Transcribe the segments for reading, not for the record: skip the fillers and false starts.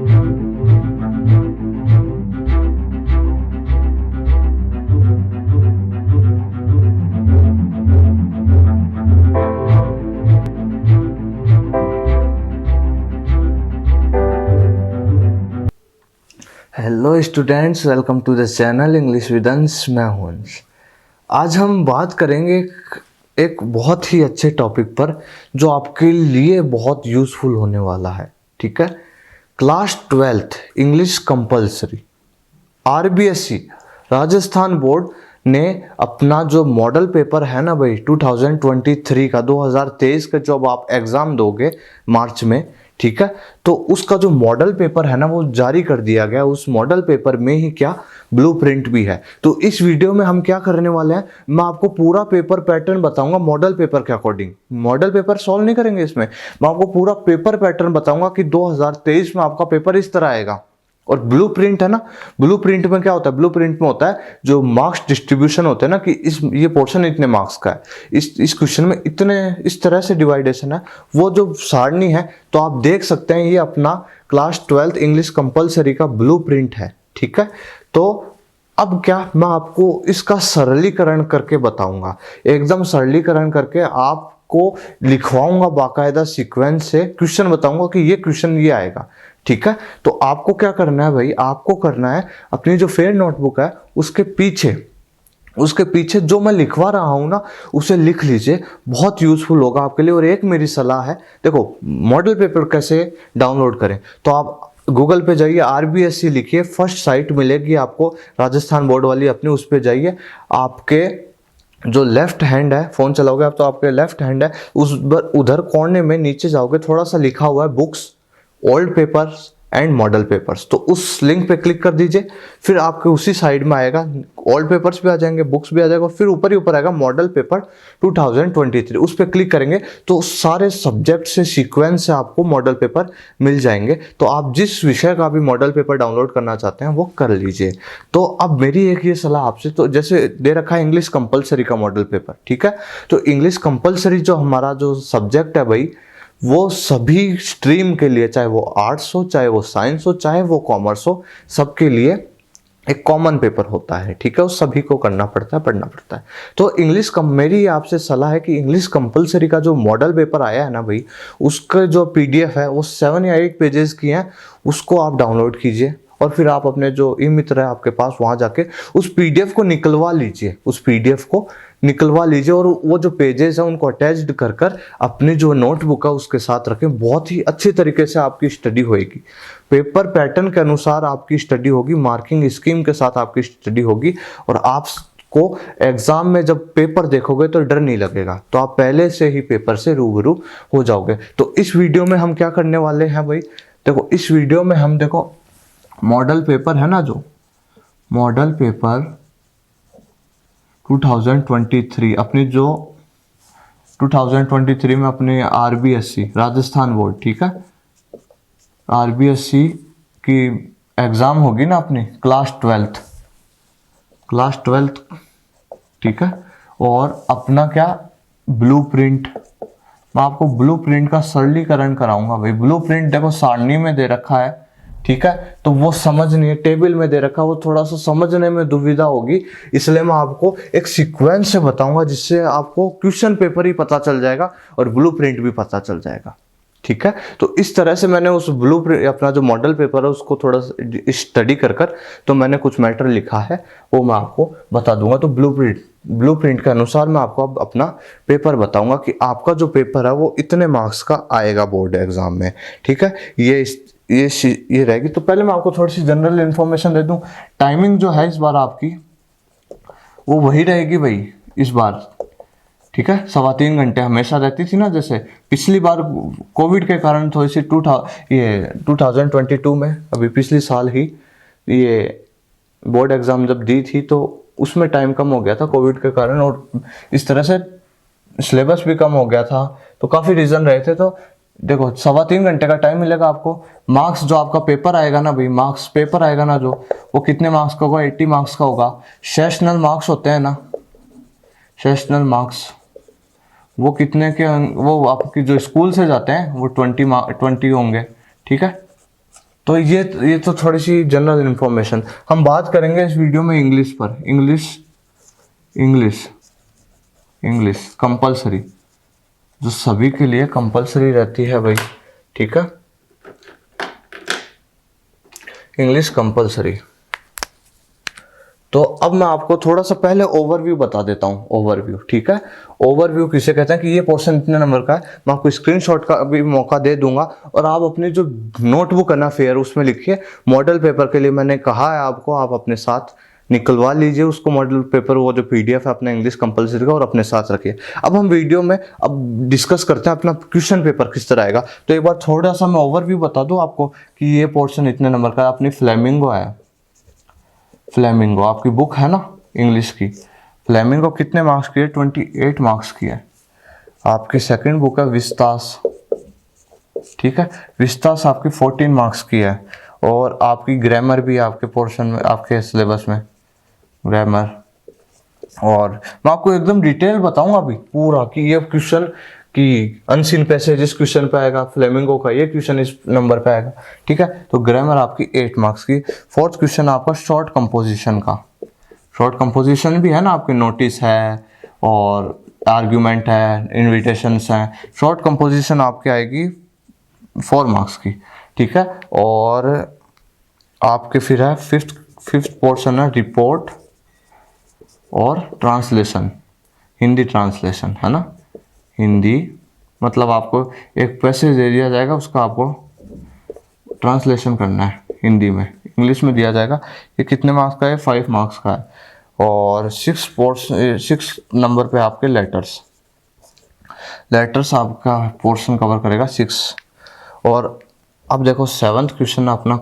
Hello students, welcome to the channel English with Ansh. मैं हूं अंश। आज हम बात करेंगे एक बहुत ही अच्छे टॉपिक पर जो आपके लिए बहुत यूज़फुल होने वाला है। ठीक है, class 12th English compulsory. RBSE Rajasthan board ने अपना जो मॉडल पेपर है ना भाई 2023 का 2023 का जब आप एग्ज़ाम दोगे मार्च में, ठीक है, तो उसका जो मॉडल पेपर है ना वो जारी कर दिया गया। उस मॉडल पेपर में ही क्या ब्लूप्रिंट भी है। तो इस वीडियो में हम क्या करने वाले हैं, मैं आपको पूरा पेपर पैटर्न बताऊंगा मॉडल पेपर के अकॉर्डिंग। मॉडल पेपर सॉल्व नहीं करेंगे इसमें, मैं आपको पूरा पेपर पैटर्न बताऊंगा कि 2023 में आपका पेपर इस तरह आएगा। और ब्लूप्रिंट है ना, ब्लूप्रिंट में क्या होता है, ब्लूप्रिंट में होता है जो मार्क्स डिस्ट्रीब्यूशन होते हैं ना, कि ये पोर्शन इतने मार्क्स का है, इस क्वेश्चन में इतने, इस तरह से डिवाइडेशन है, वो जो सारणी है। तो आप देख सकते हैं ये अपना क्लास 12th इंग्लिश कंपलसरी का ब्लूप्रिंट है। ठीक है, तो अब क्या मैं आपको इसका सरलीकरण करके बताऊंगा, एकदम सरलीकरण करके आपको लिखवाऊंगा बाकायदा सीक्वेंस से, क्वेश्चन बताऊंगा कि ये क्वेश्चन ये आएगा। ठीक है, तो आपको क्या करना है भाई, आपको करना है अपनी जो फेयर नोटबुक है उसके पीछे जो मैं लिखवा रहा हूं ना उसे लिख लीजिए, बहुत यूजफुल होगा आपके लिए। और एक मेरी सलाह है, देखो मॉडल पेपर कैसे डाउनलोड करें, तो आप गूगल पे जाइए, आरबीएसई लिखिए, फर्स्ट साइट मिलेगी आपको राजस्थान बोर्ड वाली अपनी, उस पे जाइए। आपके जो लेफ्ट हैंड है, फोन चलाओगे आप तो आपके लेफ्ट हैंड है, उधर कोने में नीचे जाओगे, थोड़ा सा लिखा हुआ है books, old papers and model papers, तो उस लिंक पे क्लिक कर दीजिए। फिर आपके उसी साइड में आएगा, ओल्ड पेपर्स भी आ जाएंगे, बुक्स भी आ जाएगा, फिर ऊपर ही ऊपर आएगा मॉडल पेपर 2023, उस पर क्लिक करेंगे तो सारे सब्जेक्ट से सीक्वेंस से आपको मॉडल पेपर मिल जाएंगे। तो आप जिस विषय का भी मॉडल पेपर डाउनलोड करना चाहते हैं वो कर लीजिए। तो अब मेरी एक ये सलाह आपसे, तो जैसे दे रखा है इंग्लिश कंपलसरी का मॉडल पेपर, ठीक है, तो इंग्लिश कंपलसरी जो हमारा जो सब्जेक्ट है भाई, वो सभी स्ट्रीम के लिए, चाहे वो आर्ट्स हो, चाहे वो साइंस हो, चाहे वो कॉमर्स हो, सबके लिए एक कॉमन पेपर होता है। ठीक है, उस सभी को करना पड़ता है, पढ़ना पड़ता है। तो मेरी आपसे सलाह है कि इंग्लिश कंपलसरी का जो मॉडल पेपर आया है ना भाई, उसका जो पीडीएफ है वो 7 या 8 पेजेस की है, उसको आप डाउनलोड कीजिए और फिर आप अपने जो ई मित्र है आपके पास, वहां जाके उस पीडीएफ को निकलवा लीजिए, और वो जो पेजेस हैं उनको अटैच्ड कर अपनी जो नोटबुक है उसके साथ रखें। बहुत ही अच्छी तरीके से आपकी स्टडी होएगी, पेपर पैटर्न के अनुसार आपकी स्टडी होगी, मार्किंग स्कीम के साथ आपकी स्टडी होगी, और आपको एग्जाम में जब पेपर देखोगे तो डर नहीं लगेगा, तो आप पहले से ही पेपर से रूबरू हो जाओगे। तो इस वीडियो में हम क्या करने वाले हैं भाई, देखो इस वीडियो में हम देखो मॉडल पेपर है ना, जो मॉडल पेपर 2023 अपनी जो 2023 में अपने आरबीएसई राजस्थान बोर्ड, ठीक है, आरबीएसई की एग्जाम होगी ना अपनी क्लास 12th, ठीक है, और अपना क्या ब्लूप्रिंट, मैं आपको ब्लूप्रिंट का सरलीकरण कराऊंगा भाई। ब्लूप्रिंट देखो सारणी में दे रखा है, ठीक है, तो वो समझनी है, टेबल में दे रखा, वो थोड़ा सा समझने में दुविधा होगी, इसलिए मैं आपको एक सीक्वेंस से बताऊंगा जिससे आपको क्वेश्चन पेपर ही पता चल जाएगा और ब्लूप्रिंट भी पता चल जाएगा। ठीक है, तो इस तरह से मैंने उस ब्लूप्रिंट, अपना जो मॉडल पेपर है उसको थोड़ा स्टडी कर तो मैंने कुछ मैटर लिखा है, वो मैं आपको बता दूंगा। तो ब्लूप्रिंट के अनुसार मैं आपको अब अपना पेपर बताऊंगा कि आपका जो पेपर है वो इतने मार्क्स का आएगा बोर्ड एग्जाम में। ठीक है, ये रहेगी। तो पहले मैं आपको थोड़ी सी जनरल इंफॉर्मेशन दे दूं। टाइमिंग जो है इस बार आपकी वो वही रहेगी भाई इस बार, ठीक है, 3.25 घंटे हमेशा रहती थी ना, जैसे पिछली बार कोविड के कारण थोड़ी सी 2022 में, अभी पिछले साल ही ये बोर्ड एग्जाम जब दी थी तो उसमें टाइम कम हो गया था कोविड के कारण, और इस तरह से सिलेबस भी कम हो गया था, तो काफ़ी रीज़न रहे थे। तो देखो 3.25 घंटे का टाइम मिलेगा आपको। मार्क्स जो आपका पेपर आएगा ना भाई, मार्क्स पेपर आएगा ना जो, वो कितने मार्क्स का होगा, 80 मार्क्स का होगा। सेशनल मार्क्स होते हैं ना, सेशनल मार्क्स वो कितने के, वो आपकी जो स्कूल से जाते हैं वो 20 होंगे, ठीक है। तो ये तो थोड़ी सी जनरल इंफॉर्मेशन। हम बात करेंगे इस वीडियो में इंग्लिश पर। इंग्लिश कंपलसरी, जो सभी के लिए कंपलसरी रहती है भाई, ठीक है, इंग्लिश कंपलसरी। तो अब मैं आपको थोड़ा सा पहले ओवरव्यू बता देता हूँ। ओवरव्यू, ठीक है, ओवरव्यू किसे कहते हैं कि ये पोर्शन इतने नंबर का है। मैं आपको स्क्रीनशॉट का भी मौका दे दूंगा और आप अपनी जो नोटबुक है ना फेयर, उसमें लिखिए। मॉडल पेपर के लिए मैंने कहा है आपको, आप अपने साथ निकलवा लीजिए उसको, मॉडल पेपर, वो जो पीडीएफ है अपना इंग्लिश कंपलसरी का, और अपने साथ रखिए। अब हम वीडियो में अब डिस्कस करते हैं अपना क्वेश्चन पेपर किस तरह आएगा। तो एक बार थोड़ा सा मैं ओवरव्यू बता दूं आपको कि ये पोर्शन इतने नंबर का है। अपनी फ्लेमिंगो है, फ्लेमिंगो आपकी बुक है ना इंग्लिश की, फ्लेमिंगो कितने मार्क्स की है? 28 मार्क्स की है। आपकी सेकंड बुक है विस्तास, ठीक है, विस्तास आपकी 14 मार्क्स की है। और आपकी ग्रामर भी आपके पोर्शन में, आपके सिलेबस में ग्रामर। और मैं आपको एकदम डिटेल बताऊंगा अभी पूरा कि ये क्वेश्चन कि अनसीन पैसेज इस क्वेश्चन पे आएगा, फ्लेमिंगो का ये क्वेश्चन इस नंबर पे आएगा, ठीक है। तो ग्रामर आपकी 8 मार्क्स की। फोर्थ क्वेश्चन आपका शॉर्ट कंपोजिशन का। शॉर्ट कंपोजिशन भी है ना, आपके नोटिस है और आर्ग्यूमेंट है, इन्विटेशंस हैं। शॉर्ट कंपोजिशन आपकी आएगी 4 मार्क्स की, ठीक है। और आपके फिर है फिफ्थ पोर्शन है रिपोर्ट और ट्रांसलेशन, हिंदी ट्रांसलेशन, है ना, हिंदी मतलब आपको एक पैसेज दे दिया जाएगा, उसका आपको ट्रांसलेशन करना है हिंदी में, इंग्लिश में दिया जाएगा। ये कितने मार्क्स का है? 5 मार्क्स का है। और 6 नंबर पे आपके लेटर्स आपका पोर्शन कवर करेगा 6। और अब देखो 7th क्वेश्चन अपना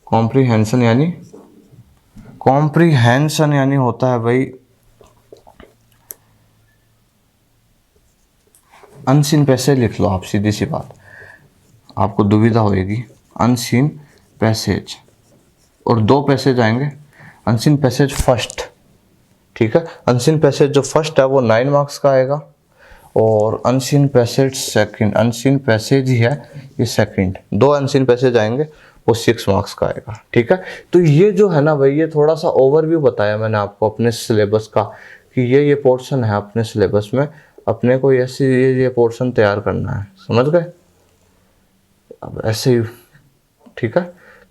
कॉम्प्रीहेंशन यानी होता है भाई अनसीन पैसेज। लिख लो आप, सीधी सी बात, आपको दुविधा होएगी। अनसीन पैसेज, और 2 पैसेज आएंगे। अनसीन पैसेज फर्स्ट, ठीक है, अनसीन पैसेज जो फर्स्ट है वो 9 मार्क्स का आएगा। और unseen passage second, unseen passage ही है ये सेकंड, 2 अनसीन पैसेज आएंगे, वो 6 मार्क्स का आएगा, ठीक है। तो ये जो है ना भाई, ये थोड़ा सा ओवरव्यू बताया मैंने आपको अपने सिलेबस का कि ये पोर्शन है अपने सिलेबस में, अपने को ऐसे ये पोर्शन तैयार करना है, समझ गए? अब ऐसे ही, ठीक है।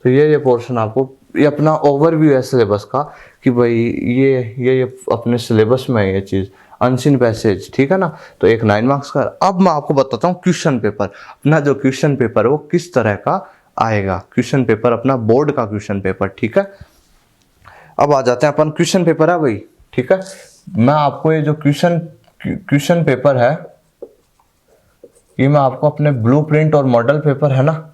तो ये पोर्शन आपको, ये अपना ओवरव्यू है सिलेबस का कि भाई ये अपने सिलेबस में है ये चीज़, अनसीन पैसेज, ठीक है ना। तो एक 9 मार्क्स का। अब मैं आपको बताता हूँ क्वेश्चन पेपर, अपना जो क्वेश्चन पेपर है वो किस तरह का आएगा। क्वेश्चन पेपर अपना बोर्ड का क्वेश्चन पेपर, ठीक है। अब आ जाते हैं अपन, क्वेश्चन पेपर है भाई, ठीक है। मैं आपको ये जो क्वेश्चन पेपर है, ये मैं आपको अपने ब्लूप्रिंट और मॉडल पेपर है ना,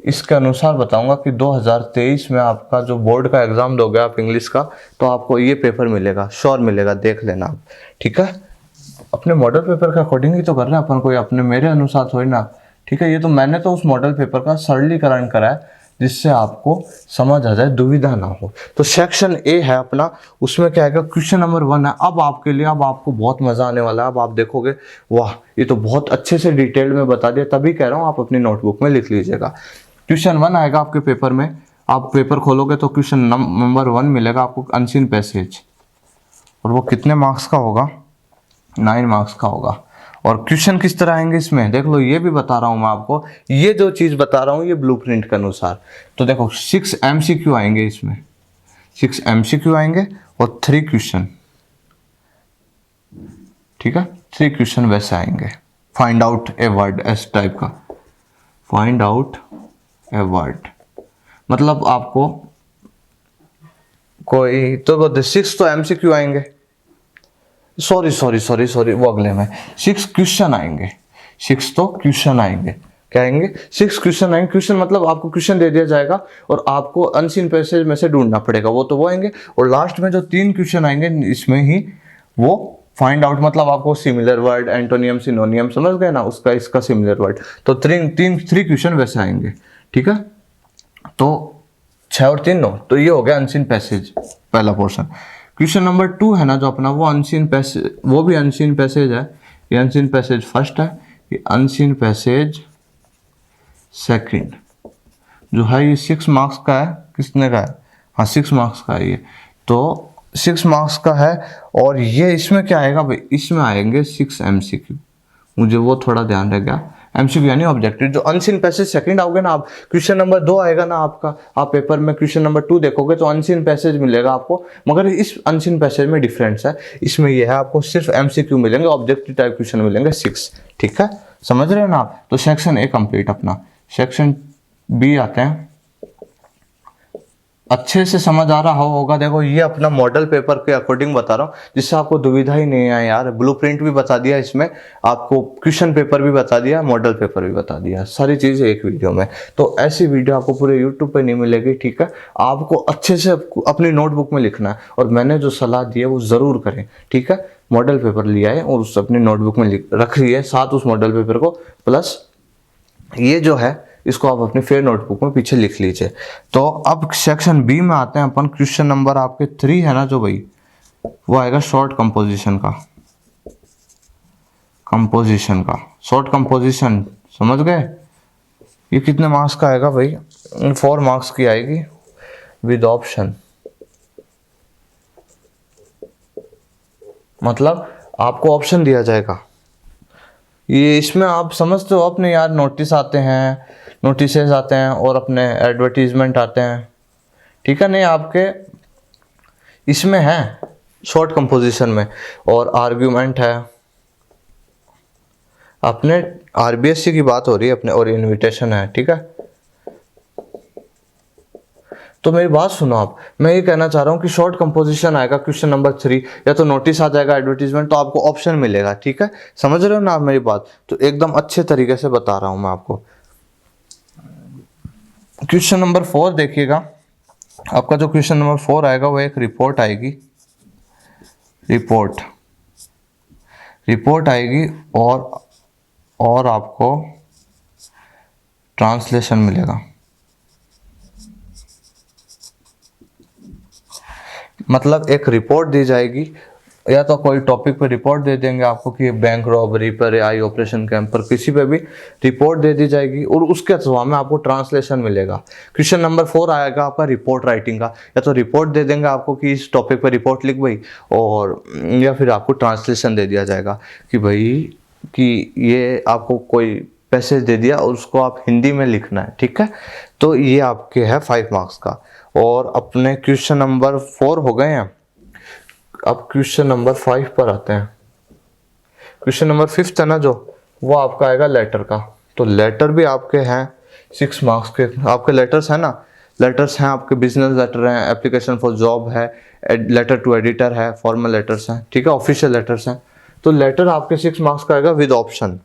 इसके अनुसार बताऊंगा कि 2023 में आपका जो बोर्ड का एग्जाम दोगे आप इंग्लिश का, तो आपको ये पेपर मिलेगा, श्योर मिलेगा, देख लेना आप, ठीक है। अपने मॉडल पेपर के अकॉर्डिंग ही तो कर रहे हैं अपन, कोई अपने मेरे अनुसार थोड़ी ना, ठीक है। ये तो मैंने तो उस मॉडल पेपर का सरलीकरण करा है जिससे आपको समझ आ जाए, दुविधा ना हो। तो सेक्शन ए है अपना, उसमें क्या है, क्वेश्चन नंबर 1 है। अब आपके लिए, अब आपको बहुत मजा आने वाला है। अब आप देखोगे वाह, ये तो बहुत अच्छे से डिटेल में बता दिया, तभी कह रहा हूँ आप अपनी नोटबुक में लिख लीजिएगा। क्वेश्चन 1 आएगा आपके पेपर में, आप पेपर खोलोगे तो क्वेश्चन नंबर 1 मिलेगा आपको, अनसीन पैसेज, और वो कितने मार्क्स का होगा? 9 मार्क्स का होगा। और क्वेश्चन किस तरह आएंगे इसमें देख लो, ये भी बता रहा हूं मैं आपको, ये जो चीज बता रहा हूं ये ब्लूप्रिंट के अनुसार। तो देखो 6 MCQ आएंगे इसमें, 6 MCQ आएंगे और 3 क्वेश्चन, ठीक है, 3 क्वेश्चन वैसे आएंगे। Find out a word, S type का, फाइंड आउट ए वर्ड, मतलब आपको कोई तो 6 तो MCQ आएंगे, सॉरी वो अगले में 6 क्वेश्चन आएंगे, 6 तो क्वेश्चन आएंगे, क्या आएंगे? 6 क्वेश्चन आएंगे। क्वेश्चन मतलब आपको क्वेश्चन दे दिया जाएगा और आपको अनसीन पैसेज में से ढूंढना पड़ेगा, वो आएंगे। और लास्ट में जो 3 क्वेश्चन आएंगे इसमें ही, वो फाइंड आउट, मतलब आपको सिमिलर वर्ड, एंटोनियम, सिनोनियम, समझ गए ना, उसका इसका सिमिलर वर्ड। तो 3 क्वेश्चन वैसे आएंगे, ठीक है। तो 6 और 3 9, तो ये हो गया अनसीन पैसेज पहला पोर्शन। क्वेश्चन नंबर 2 है ना जो अपना, वो अनसीन पैसेज, वो भी अनसीन पैसेज है। ये अनसीन पैसेज फर्स्ट है, ये अनसीन पैसेज सेकंड जो है ये 6 मार्क्स का है। किसने का है? हाँ 6 मार्क्स का है ये। तो 6 मार्क्स का है और ये इसमें क्या आएगा भाई, इसमें आएंगे 6 MCQ। मुझे वो थोड़ा ध्यान रह गया। MCQ यानी ऑब्जेक्टिव। जो अनसीन पैसेज सेकंड आओगे ना आप, क्वेश्चन नंबर 2 आएगा ना आपका, आप पेपर में क्वेश्चन नंबर 2 देखोगे तो अनसीन पैसेज मिलेगा आपको, मगर इस अनसीन पैसेज में डिफरेंस है। इसमें यह है आपको सिर्फ MCQ मिलेंगे, ऑब्जेक्टिव टाइप क्वेश्चन मिलेंगे 6। ठीक है, समझ रहे हो ना आप? तो सेक्शन ए कंप्लीट अपना। सेक्शन बी आते हैं। अच्छे से समझ आ रहा होगा। देखो ये अपना मॉडल पेपर के अकॉर्डिंग बता रहा हूँ, जिससे आपको दुविधा ही नहीं है यार। ब्लूप्रिंट भी बता दिया इसमें आपको, क्वेश्चन पेपर भी बता दिया, मॉडल पेपर भी बता दिया, सारी चीजें एक वीडियो में। तो ऐसी वीडियो आपको पूरे यूट्यूब पे नहीं मिलेगी। ठीक है, आपको अच्छे से अपनी नोटबुक में लिखना है और मैंने जो सलाह दी है वो जरूर करें। ठीक है, मॉडल पेपर लिया है और उस अपनी नोटबुक में रख रही है साथ उस मॉडल पेपर को, प्लस ये जो है इसको आप अपनी फेयर नोटबुक में पीछे लिख लीजिए। तो अब सेक्शन बी में आते हैं अपन। क्वेश्चन नंबर आपके 3 है ना जो भाई, वो आएगा शॉर्ट कंपोजिशन का। शॉर्ट कंपोजिशन समझ गए? ये कितने मार्क्स का आएगा भाई? 4 मार्क्स की आएगी विद ऑप्शन। मतलब आपको ऑप्शन दिया जाएगा। ये इसमें आप समझते हो अपने यार, नोटिस आते हैं, नोटिसेस आते हैं और अपने एडवर्टीजमेंट आते हैं। ठीक है, नहीं आपके इसमें है शॉर्ट कंपोजिशन में, और आर्ग्यूमेंट है अपने, RBSC की बात हो रही है अपने, और इनविटेशन है। ठीक है, तो मेरी बात सुनो आप, मैं ये कहना चाह रहा हूँ कि शॉर्ट कंपोजिशन आएगा क्वेश्चन नंबर 3, या तो नोटिस आ जाएगा, एडवर्टीजमेंट, तो आपको ऑप्शन मिलेगा। ठीक है, समझ रहे हो ना आप मेरी बात? तो एकदम अच्छे तरीके से बता रहा हूँ मैं आपको। क्वेश्चन नंबर 4 देखिएगा। आपका जो क्वेश्चन नंबर 4 आएगा वो एक रिपोर्ट आएगी। रिपोर्ट आएगी और आपको ट्रांसलेशन मिलेगा। मतलब एक रिपोर्ट दी जाएगी, या तो कोई टॉपिक पर रिपोर्ट दे देंगे आपको कि बैंक रॉबरी पर, आई ऑपरेशन कैंप पर, किसी पे भी रिपोर्ट दे दी जाएगी और उसके जवाब में आपको ट्रांसलेशन मिलेगा। क्वेश्चन नंबर 4 आएगा आपका रिपोर्ट राइटिंग का। या तो रिपोर्ट दे देंगे आपको कि इस टॉपिक पर रिपोर्ट लिख भाई, और या फिर आपको ट्रांसलेशन दे दिया जाएगा कि भाई कि ये आपको कोई पैसेज दे दिया और उसको आप हिंदी में लिखना है। ठीक है, तो ये आपके है 5 मार्क्स का। और अपने क्वेश्चन नंबर 4 हो गए हैं। अब क्वेश्चन नंबर 5 पर आते हैं। क्वेश्चन नंबर 5 है ना जो, वो आपका आएगा लेटर का। तो लेटर भी आपके हैं 6 मार्क्स के। आपके लेटर्स हैं ना, लेटर्स हैं आपके, बिजनेस लेटर हैं, एप्लीकेशन फॉर जॉब है, लेटर टू एडिटर है, फॉर्मल लेटर्स हैं। ठीक है, ऑफिशियल लेटर्स हैं। तो लेटर आपके 6 मार्क्स का आएगा विद ऑप्शन।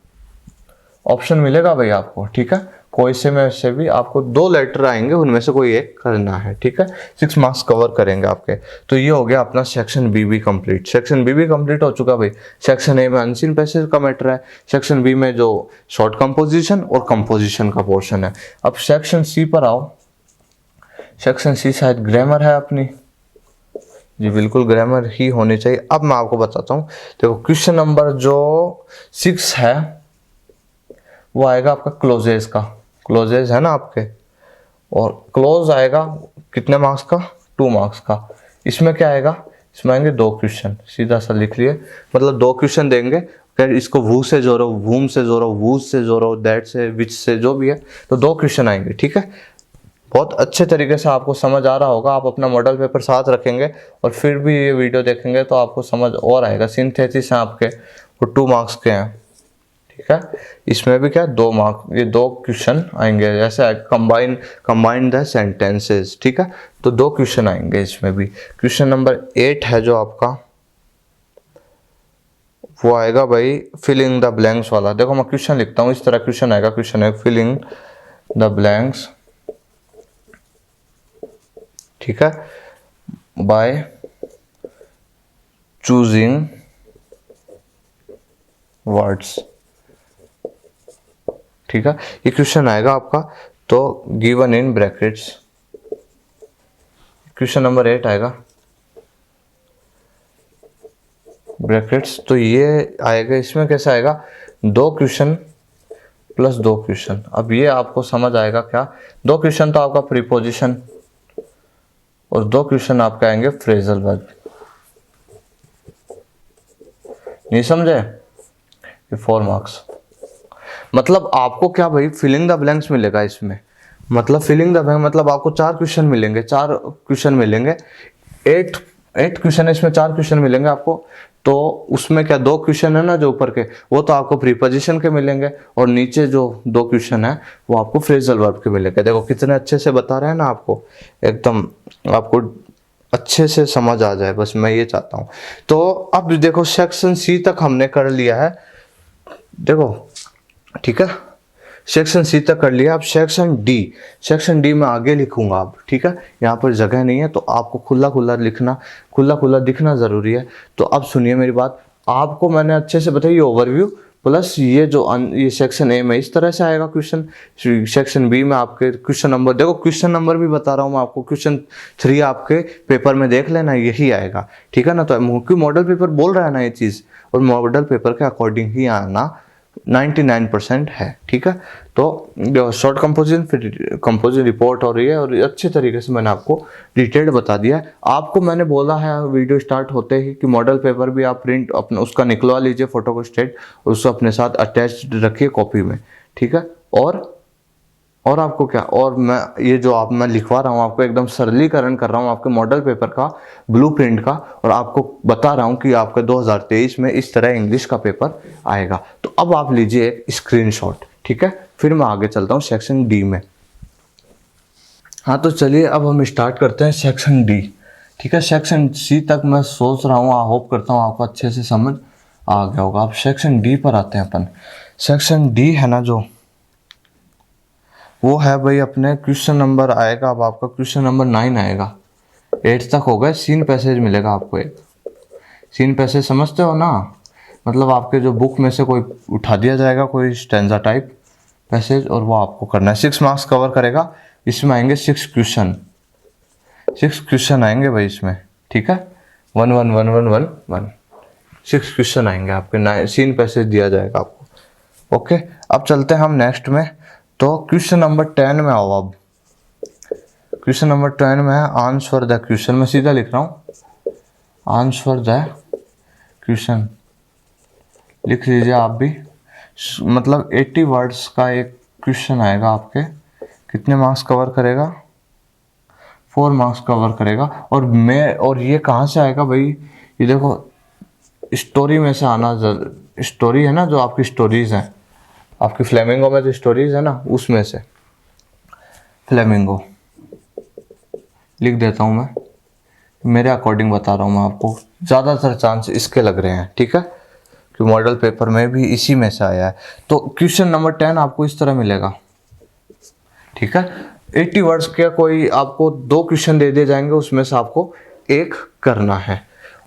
ऑप्शन मिलेगा भाई आपको। ठीक है, कोई से में से भी आपको 2 लेटर आएंगे, उनमें से कोई एक करना है। ठीक है, 6 मार्क्स कवर करेंगे आपके। तो ये हो गया अपना सेक्शन बी भी कंप्लीट। सेक्शन बी भी कंप्लीट हो चुका भाई। सेक्शन ए में अनसीन पैसेज का मैटर है, सेक्शन बी में जो शॉर्ट कंपोजिशन और कंपोजिशन का पोर्शन है। अब सेक्शन सी पर आओ। सेक्शन सी शायद ग्रामर है अपनी। जी बिल्कुल, ग्रामर ही होनी चाहिए। अब मैं आपको बताता हूँ। देखो क्वेश्चन नंबर जो 6 है वो आएगा आपका क्लोजेज का। क्लोजेज है ना आपके, और क्लोज आएगा कितने मार्क्स का? 2 मार्क्स का। इसमें क्या आएगा? इसमें आएंगे 2 क्वेश्चन, सीधा सा लिख लिए। मतलब 2 क्वेश्चन देंगे, फिर इसको वू से जोड़ो, वूम से जोड़ो, वूज से जोड़ो, दैट से, विच से, जो भी है। तो 2 क्वेश्चन आएंगे। ठीक है, बहुत अच्छे तरीके से आपको समझ आ रहा होगा। आप अपना मॉडल पेपर साथ रखेंगे और फिर भी ये वीडियो देखेंगे तो आपको समझ और आएगा। सिंथेसिस हैं आपके, वो 2 मार्क्स के हैं। ठीक है, इसमें भी क्या 2 मार्क, ये 2 क्वेश्चन आएंगे। जैसे कंबाइन द सेंटेंसेस। ठीक है, तो 2 क्वेश्चन आएंगे इसमें भी। क्वेश्चन नंबर 8 है जो आपका, वो आएगा भाई फिलिंग द ब्लैंक्स वाला। देखो मैं क्वेश्चन लिखता हूँ, इस तरह क्वेश्चन आएगा। क्वेश्चन है फिलिंग द ब्लैंक्स, ठीक है, बाय चूजिंग वर्ड्स। ठीक है, ये क्वेश्चन आएगा आपका। तो given in brackets. Question number 8 आएगा ब्रैकेट्स। तो ये आएगा, इसमें कैसे आएगा? 2 क्वेश्चन प्लस 2 क्वेश्चन। अब ये आपको समझ आएगा क्या, 2 क्वेश्चन तो आपका प्रीपोजिशन और 2 क्वेश्चन आपके आएंगे फ्रेजल वर्ब। नहीं समझे? ये 4 मार्क्स। मतलब आपको क्या भाई, फिलिंग द ब्लैंक्स मिलेगा इसमें। मतलब फिलिंग द ब्लैंक मतलब आपको 4 क्वेश्चन मिलेंगे, 4 क्वेश्चन मिलेंगे। 8 क्वेश्चन है इसमें, 4 क्वेश्चन मिलेंगे आपको। तो उसमें क्या 2 क्वेश्चन है ना जो ऊपर के, वो तो आपको प्रीपोजिशन के मिलेंगे, और नीचे जो 2 क्वेश्चन है वो आपको फ्रेजल वर्ब के मिलेंगे। देखो कितने अच्छे से बता रहे हैं ना आपको, एकदम आपको अच्छे से समझ आ जाए, बस मैं ये चाहता हूँ। तो अब देखो सेक्शन सी तक हमने कर लिया है, देखो ठीक है, सेक्शन सी तक कर लिया। अब सेक्शन डी में आगे लिखूंगा अब, ठीक है, यहाँ पर जगह नहीं है तो आपको खुला खुला लिखना, खुला खुला दिखना जरूरी है। तो अब सुनिए मेरी बात, आपको मैंने अच्छे से बताई ओवरव्यू, प्लस ये जो ये सेक्शन ए में इस तरह से आएगा क्वेश्चन, सेक्शन बी में आपके क्वेश्चन नंबर, देखो क्वेश्चन नंबर भी बता रहा हूँ मैं आपको, क्वेश्चन 3 आपके पेपर में देख लेना यही आएगा, ठीक है ना। तो क्योंकि मॉडल पेपर बोल रहा है ना ये चीज़, और मॉडल पेपर के अकॉर्डिंग ही आना 99% है, ठीक है। तो शॉर्ट कंपोजिशन, फिर कंपोजिशन रिपोर्ट हो रही है, और अच्छे तरीके से मैंने आपको डिटेल्ड बता दिया है। आपको मैंने बोला है वीडियो स्टार्ट होते ही कि मॉडल पेपर भी आप प्रिंट अपना उसका निकलवा लीजिए फोटो को स्टेट, और उसको अपने साथ अटैच रखिए कॉपी में, ठीक है। और आपको क्या, और मैं ये जो आप मैं लिखवा रहा हूँ आपको एकदम सरलीकरण कर रहा हूँ आपके मॉडल पेपर का, ब्लूप्रिंट का, और आपको बता रहा हूँ कि आपका 2023 में इस तरह इंग्लिश का पेपर आएगा। तो अब आप लीजिए एक स्क्रीनशॉट, ठीक है, फिर मैं आगे चलता हूँ सेक्शन डी में। हाँ तो चलिए अब हम स्टार्ट करते हैं सेक्शन डी, ठीक है। सेक्शन सी तक मैं सोच रहा हूँ, होप करता हूँ आपको अच्छे से समझ आ गया होगा। अब सेक्शन डी पर आते हैं अपन। सेक्शन डी है ना जो, वो है भाई अपने क्वेश्चन नंबर आएगा, अब आपका क्वेश्चन नंबर 9 आएगा। 8 तक हो गए, सीन पैसेज मिलेगा आपको एक। सीन पैसेज समझते हो ना, मतलब आपके जो बुक में से कोई उठा दिया जाएगा कोई स्टैंजा टाइप पैसेज, और वो आपको करना है। 6 मार्क्स कवर करेगा, इसमें आएंगे 6 क्वेश्चन, 6 क्वेश्चन आएंगे भाई इसमें, ठीक है। 1 1 1 1 1 1 6 क्वेश्चन आएंगे आपके, सीन पैसेज दिया जाएगा आपको, ओके। अब चलते हैं हम नेक्स्ट में। तो क्वेश्चन नंबर 10 में आओ। अब क्वेश्चन नंबर 10 में है आंसर द क्वेश्चन, मैं सीधा लिख रहा हूँ आंसर द क्वेश्चन, लिख लीजिए आप भी। मतलब 80 वर्ड्स का एक क्वेश्चन आएगा आपके, कितने मार्क्स कवर करेगा, 4 मार्क्स कवर करेगा। और ये कहाँ से आएगा भाई, ये देखो स्टोरी में से आना, स्टोरी है ना जो आपकी स्टोरीज हैं, आपकी फ्लेमिंगो में जो स्टोरीज है ना उसमें से, फ्लेमिंगो लिख देता हूँ मैं, मेरे अकॉर्डिंग बता रहा हूँ मैं आपको, ज़्यादातर चांस इसके लग रहे हैं, ठीक है, कि मॉडल पेपर में भी इसी में से आया है। तो क्वेश्चन नंबर 10 आपको इस तरह मिलेगा, ठीक है। 80 वर्ड्स के कोई आपको 2 क्वेश्चन दे दिए जाएंगे, उसमें से आपको एक करना है।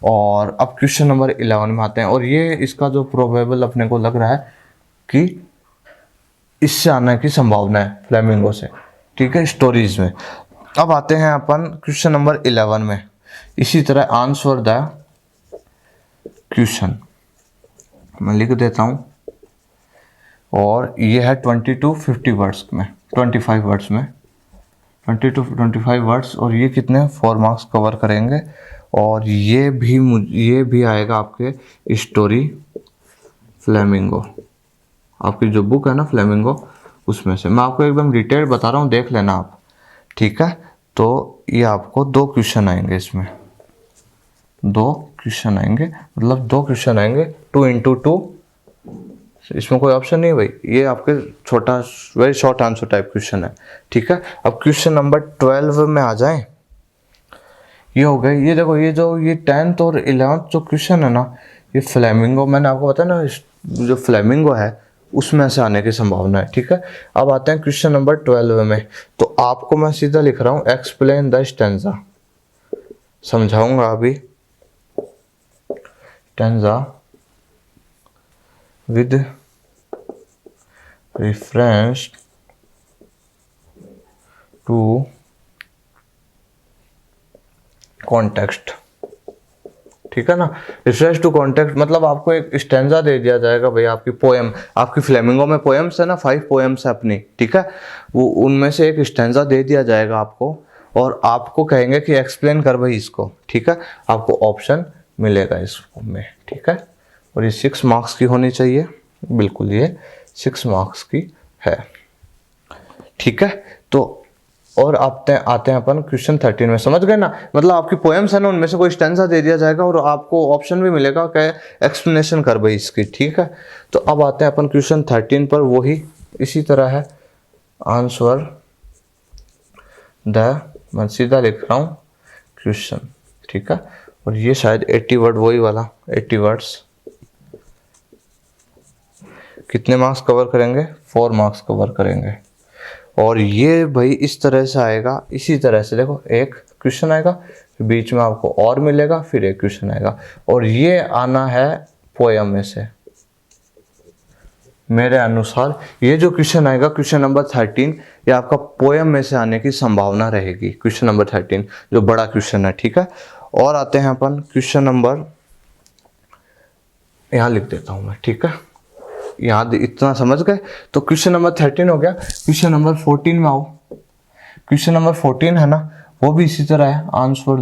और अब क्वेश्चन नंबर 11 में आते हैं, और ये इसका जो प्रोबेबल अपने को लग रहा है कि इससे आने की संभावना है फ्लेमिंगो से, ठीक है, स्टोरीज में। अब आते हैं अपन क्वेश्चन नंबर 11 में, इसी तरह आंसर द क्वेश्चन मैं लिख देता हूँ, और ये है 20 to 50 वर्ड्स में, 25 वर्ड्स में, 20 to 25 वर्ड्स, और ये कितने 4 मार्क्स कवर करेंगे। और ये भी आएगा आपके स्टोरी फ्लेमिंगो, आपकी जो बुक है ना फ्लेमिंगो उसमें से। मैं आपको एकदम डिटेल बता रहा हूँ, देख लेना आप, ठीक है। तो ये आपको 2 क्वेश्चन आएंगे इसमें, 2 क्वेश्चन आएंगे, मतलब 2 क्वेश्चन आएंगे 2 into 2, इसमें कोई ऑप्शन नहीं है भाई, ये आपके छोटा very short answer type question है, ठीक है। अब क्वेश्चन नंबर 12 में आ जाए, ये हो गए, ये देखो ये जो ये 10th और 11th जो क्वेश्चन है ना, ये फ्लेमिंगो, मैंने आपको बताया ना जो फ्लेमिंगो है उसमें से आने की संभावना है, ठीक है। अब आते हैं क्वेश्चन नंबर 12 में। तो आपको मैं सीधा लिख रहा हूँ एक्सप्लेन द स्टैंजा, समझाऊंगा अभी stanza with reference to context, ठीक है ना। रिफ्रेश टू कॉन्टेक्स्ट मतलब आपको एक स्टैंजा दे दिया जाएगा भाई, आपकी पोएम, आपकी फ्लेमिंगो में पोएम्स है ना, 5 पोएम्स है अपनी, ठीक है, वो उनमें से एक स्टैंजा दे दिया जाएगा आपको और आपको कहेंगे कि एक्सप्लेन कर भाई इसको, ठीक है। आपको ऑप्शन मिलेगा इसमें, ठीक है। और ये 6 मार्क्स की होनी चाहिए, बिल्कुल ये 6 मार्क्स की है, ठीक है। तो और आते हैं अपन क्वेश्चन 13 में, समझ गए ना। मतलब आपकी पोएम्स है ना, उनमें से कोई स्टैंजा दे दिया जाएगा और आपको ऑप्शन भी मिलेगा कि एक्सप्लेनेशन कर भाई इसकी, ठीक है। तो अब आते हैं अपन क्वेश्चन 13 पर, वही इसी तरह है, आंसर द, मैं सीधा लिख रहा हूँ क्वेश्चन, ठीक है। और ये शायद 80 वर्ड, वही वाला 80 वर्ड्स, कितने मार्क्स कवर करेंगे, 4 मार्क्स कवर करेंगे। और ये भाई इस तरह से आएगा, इसी तरह से देखो, एक क्वेश्चन आएगा, फिर बीच में आपको और मिलेगा, फिर एक क्वेश्चन आएगा, और ये आना है पोयम में से। मेरे अनुसार ये जो क्वेश्चन आएगा, क्वेश्चन नंबर 13, ये आपका पोयम में से आने की संभावना रहेगी, क्वेश्चन नंबर 13 जो बड़ा क्वेश्चन है, ठीक है। और आते हैं अपन क्वेश्चन नंबर, यहाँ लिख देता हूँ मैं, ठीक है, यहाँ इतना समझ गए। तो क्वेश्चन नंबर 13 हो गया। क्वेश्चन नंबर 14 में आओ। क्वेश्चन नंबर 14 है ना, वो भी इसी तरह है, आंसर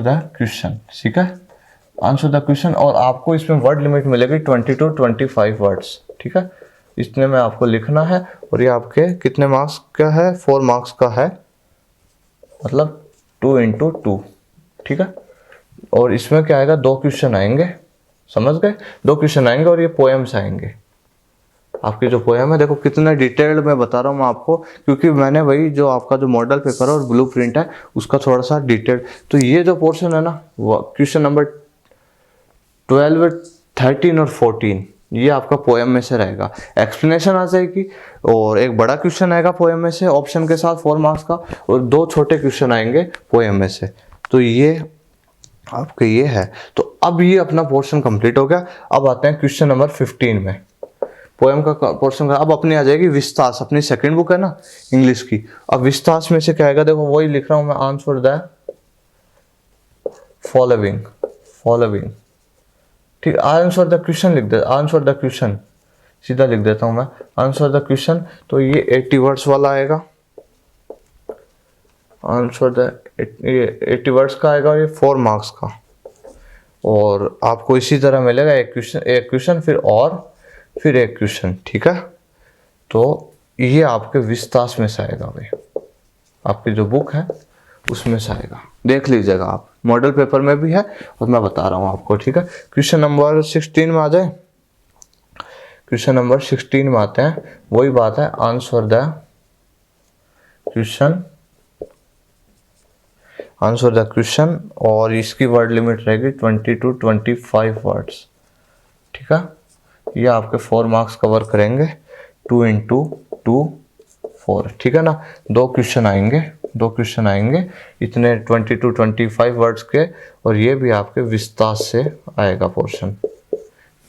द क्वेश्चन, ठीक है, आंसर द क्वेश्चन। और आपको इसमें वर्ड लिमिट मिलेगी 20 to 25 वर्ड्स, ठीक है। इतने में आपको लिखना है और ये आपके कितने मार्क्स का है, 4 मार्क्स का है, मतलब 2 into 2, ठीक है। और इसमें क्या आएगा, 2 क्वेश्चन आएंगे, समझ गए, 2 क्वेश्चन आएंगे और ये पोएम्स आएंगे। आपकी जो पोएम है, देखो कितना डिटेल्ड में बता रहा हूँ मैं आपको, क्योंकि मैंने वही जो आपका जो मॉडल पेपर है और ब्लूप्रिंट है उसका थोड़ा सा डिटेल। तो ये जो पोर्शन है ना, क्वेश्चन नंबर 12, 13 और 14, ये आपका पोएम में से रहेगा। एक्सप्लेनेशन आ जाएगी और एक बड़ा क्वेश्चन आएगा पोएम में से ऑप्शन के साथ 4 मार्क्स का, और 2 छोटे क्वेश्चन आएंगे पोएम में से। तो ये आपके ये है। तो अब ये अपना पोर्शन कंप्लीट हो गया। अब आते हैं क्वेश्चन नंबर 15 में, पोएम का पोर्शन का। अब अपनी आ जाएगी विस्तास, अपनी सेकंड बुक है ना इंग्लिश की। अब विस्तास में से क्या आएगा, देखो वही लिख रहा हूं मैं, आंसर द फॉलोइंग, ठीक, आंसर द क्वेश्चन लिख दे, आंसर द क्वेश्चन सीधा लिख देता हूं मैं, आंसर द क्वेश्चन। तो ये 80 वर्ड्स वाला आएगा, आंसर द 80 वर्ड्स का आएगा, और ये 4 मार्क्स का। और आपको इसी तरह मिलेगा एक क्वेश्चन फिर एक क्वेश्चन, ठीक है। तो ये आपके विस्तास में से आएगा भाई, आपकी जो बुक है उसमें से आएगा, देख लीजिएगा आप, मॉडल पेपर में भी है और मैं बता रहा हूँ आपको, ठीक है। क्वेश्चन नंबर 16 में आ जाए। क्वेश्चन नंबर 16 में आते हैं, वही बात है, आंसर द क्वेश्चन, और इसकी वर्ड लिमिट रहेगी 20 to 25 वर्ड्स, ठीक है। ये आपके 4 मार्क्स कवर करेंगे, 2 into 2 4, ठीक है ना। 2 क्वेश्चन आएंगे इतने 20 to 25 वर्ड्स के, और ये भी आपके विस्तास से आएगा पोर्शन,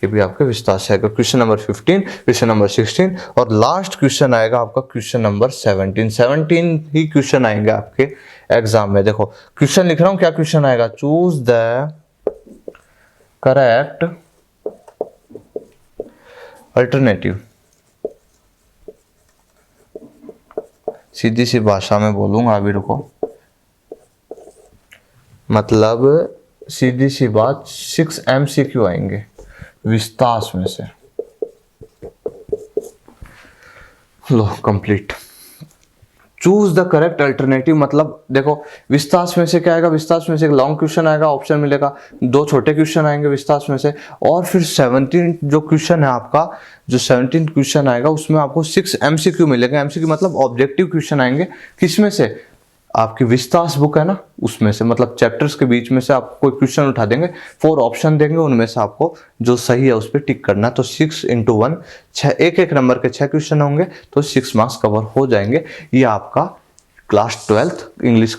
ये भी आपके विस्तार से आएगा। क्वेश्चन नंबर 15, क्वेश्चन नंबर 16, और लास्ट क्वेश्चन आएगा आपका क्वेश्चन नंबर 17 ही क्वेश्चन आएंगे आपके एग्जाम में। देखो क्वेश्चन लिख रहा हूं, क्या क्वेश्चन आएगा, चूज द करेक्ट अल्टरनेटिव। सीधी सी भाषा में बोलूंगा, अभी रुको, मतलब सीधी सी बात, 6 MCQ आएंगे विस्तास में से। लो complete. Choose the correct alternative, मतलब देखो विस्तास में से क्या आएगा, विस्तास में से एक लॉन्ग क्वेश्चन आएगा, ऑप्शन मिलेगा, 2 छोटे क्वेश्चन आएंगे विस्तास में से, और फिर 17 जो क्वेश्चन है आपका, जो 17 क्वेश्चन आएगा उसमें आपको 6 MCQ मिलेगा। MCQ मतलब ऑब्जेक्टिव क्वेश्चन आएंगे, किसमें से, आपकी विस्तास बुक है ना उसमें से, मतलब चैप्टर्स के बीच में से आप कोई क्वेश्चन उठा देंगे, 4 ऑप्शन देंगे, उनमें से आपको जो सही है उस पर टिक करना। तो 6 into 1, 6 एक नंबर के 6 क्वेश्चन होंगे, तो 6 मार्क्स कवर हो जाएंगे। ये आपका क्लास 12th इंग्लिश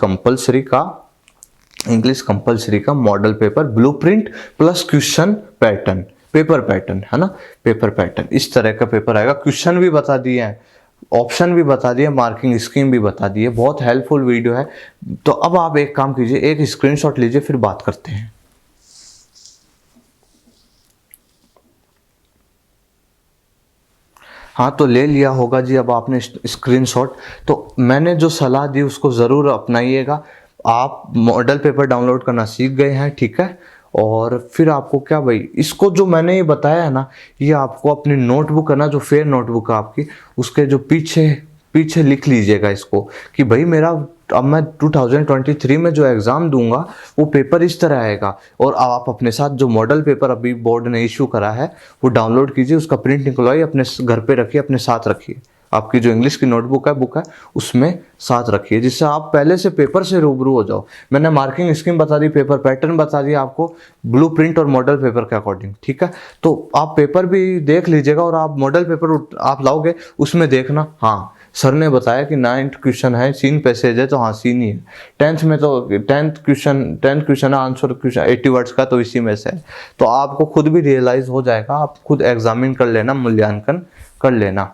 कंपलसरी का model paper blueprint plus question pattern, paper pattern है ना, पेपर पैटर्न, इस तरह का पेपर आएगा। क्वेश्चन भी बता दिए हैं, ऑप्शन भी बता दिए, मार्किंग स्कीम भी बता दी है। बहुत हेल्पफुल वीडियो है। तो अब आप एक काम कीजिए, एक स्क्रीनशॉट लीजिए, फिर बात करते हैं। हाँ, तो ले लिया होगा जी अब आपने स्क्रीनशॉट। तो मैंने जो सलाह दी उसको ज़रूर अपनाइएगा। आप मॉडल पेपर डाउनलोड करना सीख गए हैं, ठीक है। और फिर आपको क्या भाई, इसको जो मैंने ये बताया है ना, ये आपको अपनी नोटबुक है ना, जो फेयर नोटबुक है आपकी, उसके जो पीछे पीछे लिख लीजिएगा इसको कि भाई मेरा अब मैं 2023 में जो एग्ज़ाम दूंगा वो पेपर इस तरह आएगा। और आप अपने साथ जो मॉडल पेपर अभी बोर्ड ने इशू करा है वो डाउनलोड कीजिए, उसका प्रिंट निकलवाइए, अपने घर पे रखिए, अपने साथ रखिए। आपकी जो इंग्लिश की नोटबुक है, बुक है, उसमें साथ रखिए, जिससे आप पहले से पेपर से रूबरू हो जाओ। मैंने मार्किंग स्कीम बता दी, पेपर पैटर्न बता दिया आपको, ब्लूप्रिंट और मॉडल पेपर के अकॉर्डिंग, ठीक है। तो आप पेपर भी देख लीजिएगा और आप मॉडल पेपर आप लाओगे, उसमें देखना हाँ सर ने बताया कि 9th क्वेश्चन है, सीन पैसेज है, तो हाँ सीन ही है। 10th में तो 10th क्वेश्चन है, आंसर क्वेश्चन 80 वर्ड्स का, तो इसी में से है। तो आपको खुद भी रियलाइज हो जाएगा, आप खुद एग्जामिन कर लेना, मूल्यांकन कर लेना।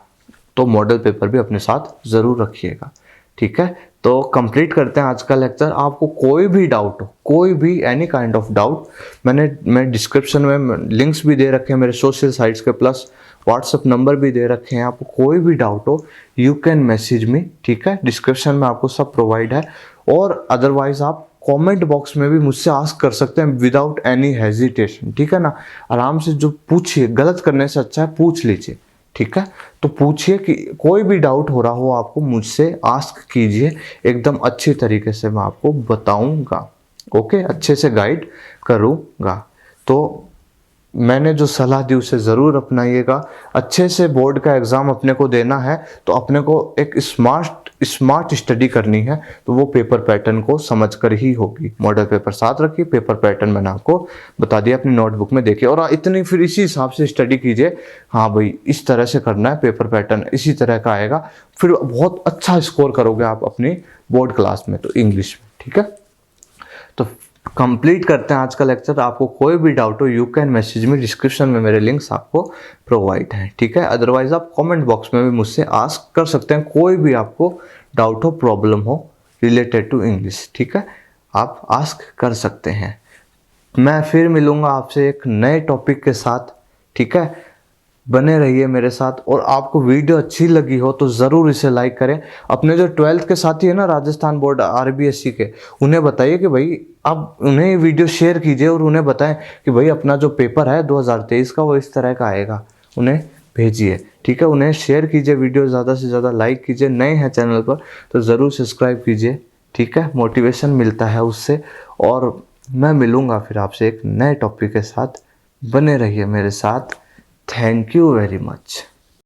तो मॉडल पेपर भी अपने साथ ज़रूर रखिएगा, ठीक है। तो कंप्लीट करते हैं आज का लेक्चर। आपको कोई भी डाउट हो, कोई भी एनी काइंड ऑफ डाउट, मैं डिस्क्रिप्शन में लिंक्स भी दे रखे हैं मेरे सोशल साइट्स के, प्लस व्हाट्सएप नंबर भी दे रखे हैं। आपको कोई भी डाउट हो यू कैन मैसेज मी, ठीक है। डिस्क्रिप्शन में आपको सब प्रोवाइड है। और अदरवाइज आप कमेंट बॉक्स में भी मुझसे आस्क कर सकते हैं विदाउट एनी हेजिटेशन, ठीक है ना। आराम से जो पूछिए, गलत करने से अच्छा है पूछ लीजिए, ठीक है। तो पूछिए कि कोई भी डाउट हो रहा हो आपको, मुझसे आस्क कीजिए, एकदम अच्छी तरीके से मैं आपको बताऊंगा, ओके, अच्छे से गाइड करूंगा। तो मैंने जो सलाह दी उसे ज़रूर अपनाइएगा। अच्छे से बोर्ड का एग्ज़ाम अपने को देना है तो अपने को एक स्मार्ट स्टडी करनी है, तो वो पेपर पैटर्न को समझकर ही होगी। मॉडल पेपर साथ रखिए, पेपर पैटर्न मैंने आपको बता दिया, अपनी नोटबुक में देखिए और इतनी फिर इसी हिसाब से स्टडी कीजिए। हाँ भाई इस तरह से करना है, पेपर पैटर्न इसी तरह का आएगा, फिर बहुत अच्छा स्कोर करोगे आप अपनी बोर्ड क्लास में, तो इंग्लिश में, ठीक है। तो कंप्लीट करते हैं आज का लेक्चर। आपको कोई भी डाउट हो यू कैन मैसेज में, डिस्क्रिप्शन में मेरे लिंक्स आपको प्रोवाइड हैं, ठीक है। अदरवाइज आप कमेंट बॉक्स में भी मुझसे आस्क कर सकते हैं, कोई भी आपको डाउट हो, प्रॉब्लम हो रिलेटेड टू इंग्लिश, ठीक है, आप आस्क कर सकते हैं। मैं फिर मिलूंगा आपसे एक नए टॉपिक के साथ, ठीक है। बने रहिए मेरे साथ। और आपको वीडियो अच्छी लगी हो तो ज़रूर इसे लाइक करें। अपने जो 12th के साथी है ना, राजस्थान बोर्ड RBSC के, उन्हें बताइए कि भाई आप उन्हें वीडियो शेयर कीजिए और उन्हें बताएं कि भाई अपना जो पेपर है 2023 का वो इस तरह का आएगा, उन्हें भेजिए, ठीक है। उन्हें शेयर कीजिए वीडियो, ज़्यादा से ज़्यादा लाइक कीजिए। नए हैं चैनल पर तो ज़रूर सब्सक्राइब कीजिए, ठीक है, मोटिवेशन मिलता है उससे। और मैं मिलूँगा फिर आपसे एक नए टॉपिक के साथ, बने रहिए मेरे साथ। Thank you very much.